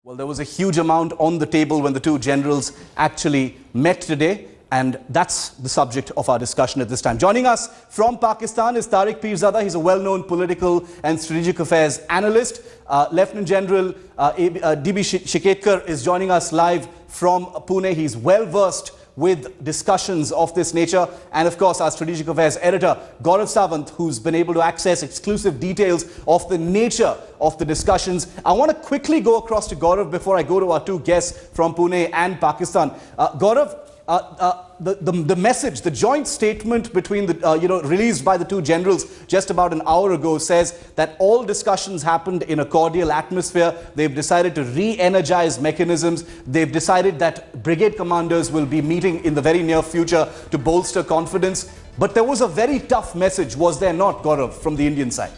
Well, there was a huge amount on the table when the two generals actually met today, and that's the subject of our discussion at this time. Joining us from Pakistan is Tariq Pirzada. He's a well-known political and strategic affairs analyst. Lieutenant General DB Shiketkar is joining us live from Pune. He's well-versed with discussions of this nature, and of course our strategic affairs editor Gaurav Sawant, who's been able to access exclusive details of the nature of the discussions. I want to quickly go across to Gaurav before I go to our two guests from Pune and Pakistan. Gaurav, the message, the joint statement between the, released by the two generals just about an hour ago says that all discussions happened in a cordial atmosphere. They've decided to re-energize mechanisms. They've decided that brigade commanders will be meeting in the very near future to bolster confidence. But there was a very tough message, was there not, Gaurav, from the Indian side?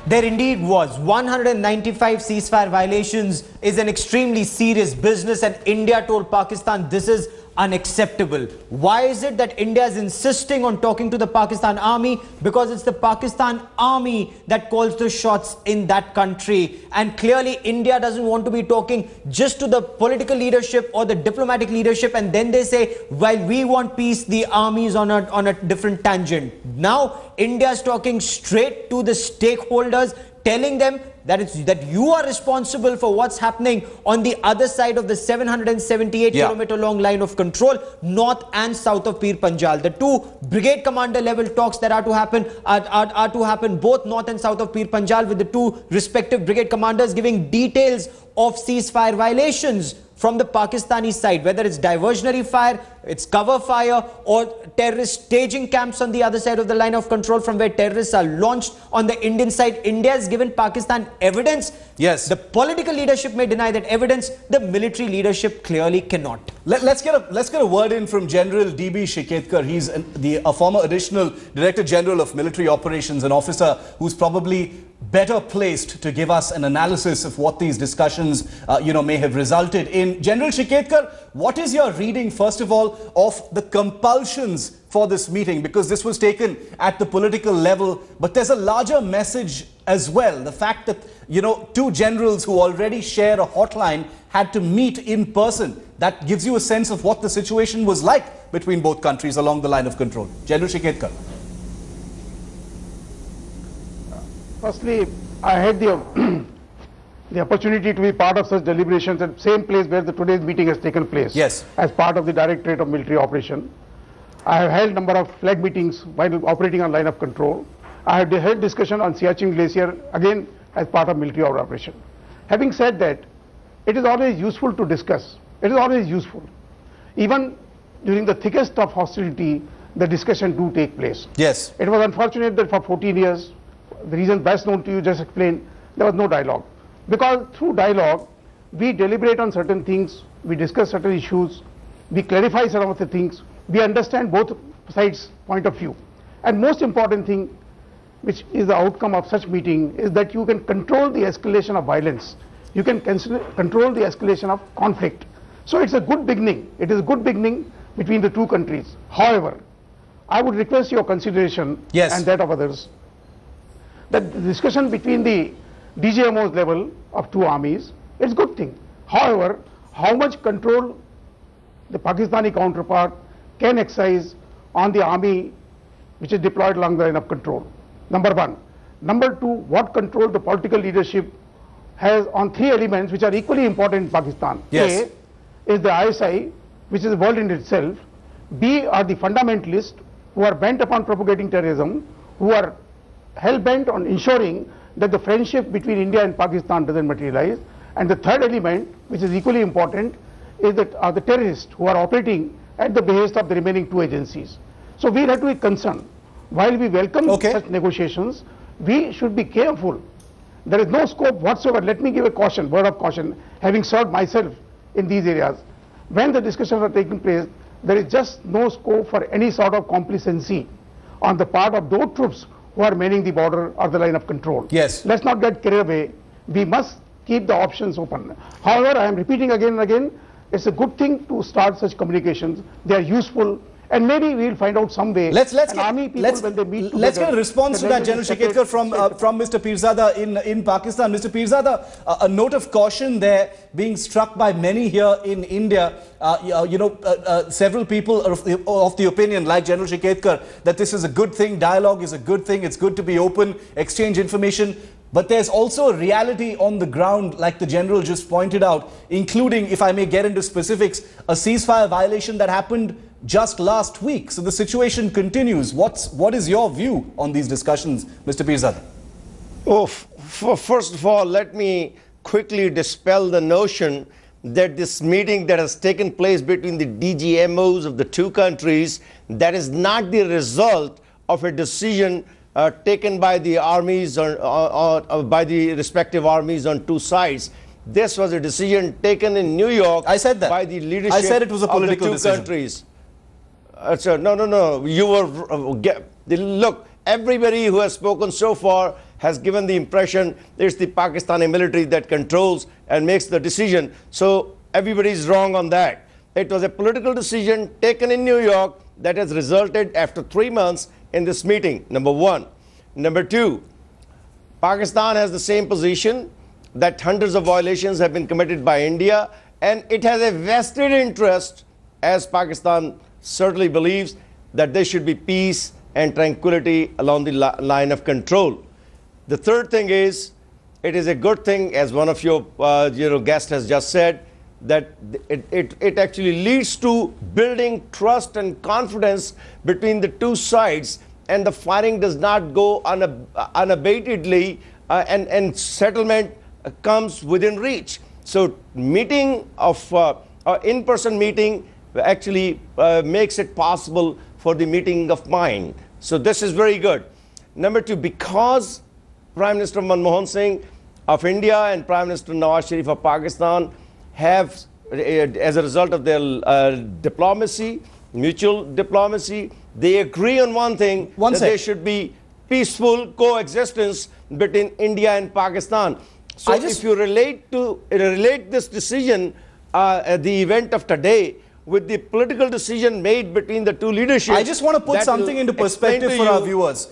There indeed was. 195 ceasefire violations is an extremely serious business, and India told Pakistan this is unacceptable. Why is it that India is insisting on talking to the Pakistan army? Because it's the Pakistan army that calls the shots in that country. And clearly India doesn't want to be talking just to the political leadership or the diplomatic leadership, and then they say, while we want peace, the army is on a different tangent. Now India is talking straight to the stakeholders, telling them that you are responsible for what's happening on the other side of the 778 kilometer long line of control, north and south of Pir Panjal. The two brigade commander level talks that are to happen are to happen both north and south of Pir Panjal, with the two respective brigade commanders giving details of ceasefire violations from the Pakistani side, whether it's diversionary fire, it's cover fire, or terrorist staging camps on the other side of the line of control from where terrorists are launched on the Indian side. India has given Pakistan evidence. Yes. The political leadership may deny that evidence. The military leadership clearly cannot. Let's get a word in from General DB Shiketkar. He's a former additional Director General of Military Operations, an officer who's probably better placed to give us an analysis of what these discussions may have resulted in. General Shiketkar, what is your reading, first of all, of the compulsions for this meeting? Because this was taken at the political level, but there's a larger message as well. The fact that, two generals who already share a hotline had to meet in person. That gives you a sense of what the situation was like between both countries along the line of control. General Shiketkar. Firstly, I had the opportunity to be part of such deliberations at the same place where today's meeting has taken place. Yes. As part of the Directorate of Military Operation. I have held a number of flag meetings while operating on line of control. I have held discussion on Siachen Glacier, again as part of military operation. Having said that, it is always useful to discuss. It is always useful. Even during the thickest of hostility, the discussion do take place. Yes. It was unfortunate that for 14 years, the reason best known to you just explained, there was no dialogue. Because through dialogue, we deliberate on certain things, we discuss certain issues, we clarify some of the things, we understand both sides' point of view. And most important thing, which is the outcome of such meeting, is that you can control the escalation of violence. You can control the escalation of conflict. So it's a good beginning. It is a good beginning between the two countries. However, I would request your consideration and that of others, that the discussion between the DGMOs level of two armies is a good thing. However, how much control the Pakistani counterpart can exercise on the army which is deployed along the line of control? Number one. Number two, what control the political leadership has on three elements which are equally important in Pakistan. Yes. A is the ISI, which is a world in itself. B are the fundamentalists who are bent upon propagating terrorism, who are hell-bent on ensuring that the friendship between India and Pakistan doesn't materialize. And the third element, which is equally important, is that are the terrorists who are operating at the behest of the remaining two agencies. So we have to be concerned. While we welcome such negotiations, we should be careful. There is no scope whatsoever. Let me give a caution, word of caution, having served myself in these areas. When the discussions are taking place, there is just no scope for any sort of complacency on the part of those troops who are manning the border or the line of control. Yes. Let's not get carried away. We must keep the options open. However, I am repeating again and again, it's a good thing to start such communications. They are useful, And maybe we'll find out some way. Let's get a response to that, General Shikhetkar, from Mr. Pirzada in Pakistan. Mr. Pirzada, a note of caution there being struck by many here in India. Several people are of the opinion, like General Shikhetkar, that this is a good thing. Dialogue is a good thing. It's good to be open, exchange information. But there's also a reality on the ground, like the General just pointed out, including, if I may get into specifics, a ceasefire violation that happened just last week. So the situation continues. What is your view on these discussions, Mr. Pirzada? Oh, first of all, let me quickly dispel the notion that this meeting that has taken place between the DGMOs of the two countries, that is not the result of a decision taken by the armies or by the respective armies on two sides. This was a decision taken in New York. I said that. By the leadership I said it was a political of the two countries. No. You were look. Everybody who has spoken so far has given the impression it's the Pakistani military that controls and makes the decision. So everybody is wrong on that. It was a political decision taken in New York that has resulted after 3 months in this meeting, number one. Number two, Pakistan has the same position that hundreds of violations have been committed by India, and it has a vested interest, as Pakistan certainly believes, that there should be peace and tranquility along the line of control. The third thing is, it is a good thing, as one of your guests has just said, that it actually leads to building trust and confidence between the two sides, and the firing does not go unabatedly, and settlement comes within reach. So meeting of in-person meeting actually makes it possible for the meeting of mind. So this is very good. Number two, because Prime Minister Manmohan Singh of India and Prime Minister Nawaz Sharif of Pakistan have, as a result of their diplomacy, mutual diplomacy, they agree on one thing, that there should be peaceful coexistence between India and Pakistan. So if you relate this decision, the event of today, with the political decision made between the two leaderships, I just want to put something into perspective for our viewers.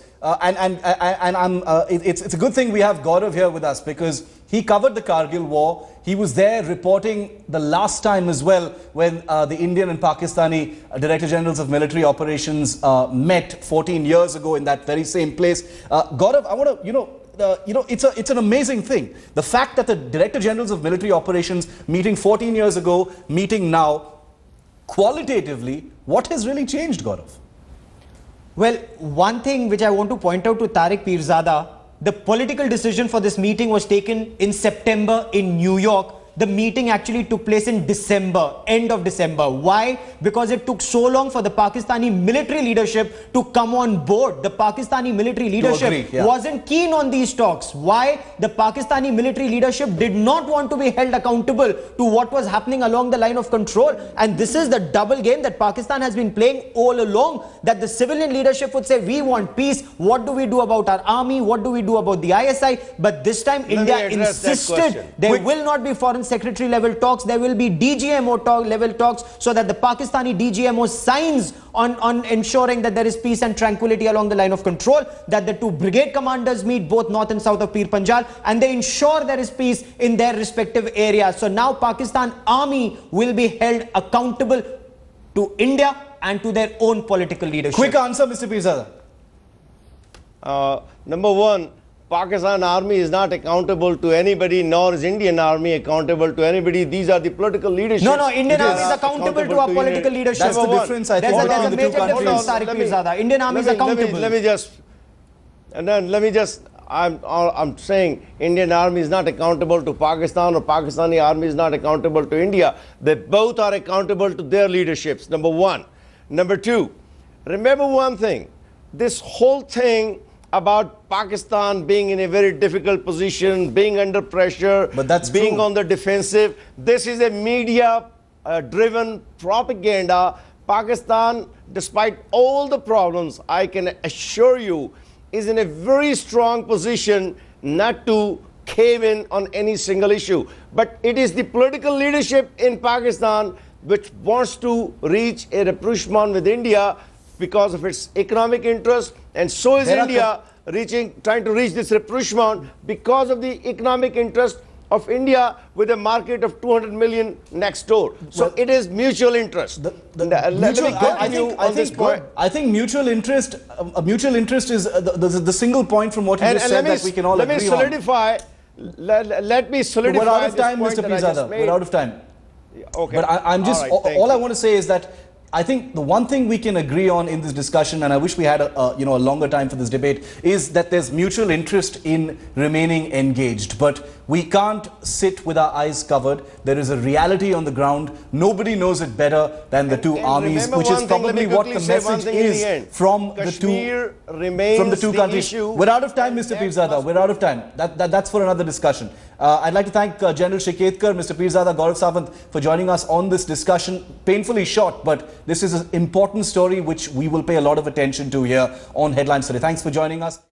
It's a good thing we have Gaurav here with us, because he covered the Kargil war. He was there reporting the last time as well, when the Indian and Pakistani Director Generals of Military Operations met 14 years ago in that very same place. Gaurav, I want to, it's an amazing thing. The fact that the Director Generals of Military Operations meeting 14 years ago, meeting now, qualitatively, what has really changed, Gaurav? Well, one thing which I want to point out to Tariq Pirzada, the political decision for this meeting was taken in September in New York. The meeting actually took place in December, end of December. Why? Because it took so long for the Pakistani military leadership to come on board. The Pakistani military leadership wasn't keen on these talks. Why? The Pakistani military leadership did not want to be held accountable to what was happening along the line of control. And this is the double game that Pakistan has been playing all along, that the civilian leadership would say, we want peace. What do we do about our army? What do we do about the ISI? But this time India insisted there will not be foreign secretary level talks, there will be DGMO level talks, so that the Pakistani DGMO signs on ensuring that there is peace and tranquility along the line of control, that the two brigade commanders meet both north and south of Pir Panjal, and they ensure there is peace in their respective areas. So now Pakistan army will be held accountable to India and to their own political leadership. Quick answer, Mr. Pirzada. Number one, Pakistan army is not accountable to anybody, nor is Indian army accountable to anybody. These are the political leadership. No, Indian army is accountable to our political leadership. That's the difference, I think. There's a major difference, Tariq Pirzada. Indian army is accountable. Let me just, I'm saying Indian army is not accountable to Pakistan, or Pakistani army is not accountable to India. They both are accountable to their leaderships, number one. Number two, remember one thing, this whole thing about Pakistan being in a very difficult position, being under pressure, being on the defensive, this is a media-driven propaganda. Pakistan, despite all the problems, I can assure you, is in a very strong position not to cave in on any single issue. But it is the political leadership in Pakistan which wants to reach a rapprochement with India because of its economic interest, and so is India trying to reach this rapprochement because of the economic interest of India with a market of 200 million next door. So well, it is mutual interest. I think mutual interest is the single point from what you just said that we can all agree on. Let me solidify. We're out of time, Mr. Pirzada. We're out of time. Okay. But I'm just, all I want to say is that I think the one thing we can agree on in this discussion, and I wish we had a longer time for this debate, is that there's mutual interest in remaining engaged. But we can't sit with our eyes covered. There is a reality on the ground. Nobody knows it better than the two armies, which is probably what the message is from the two countries. We're out of time, Mr. Pirzada. We're out of time. That's for another discussion. I'd like to thank General Shiketkar, Mr. Pirzada, Gaurav Sawant for joining us on this discussion. Painfully short, but this is an important story which we will pay a lot of attention to here on Headlines today. Thanks for joining us.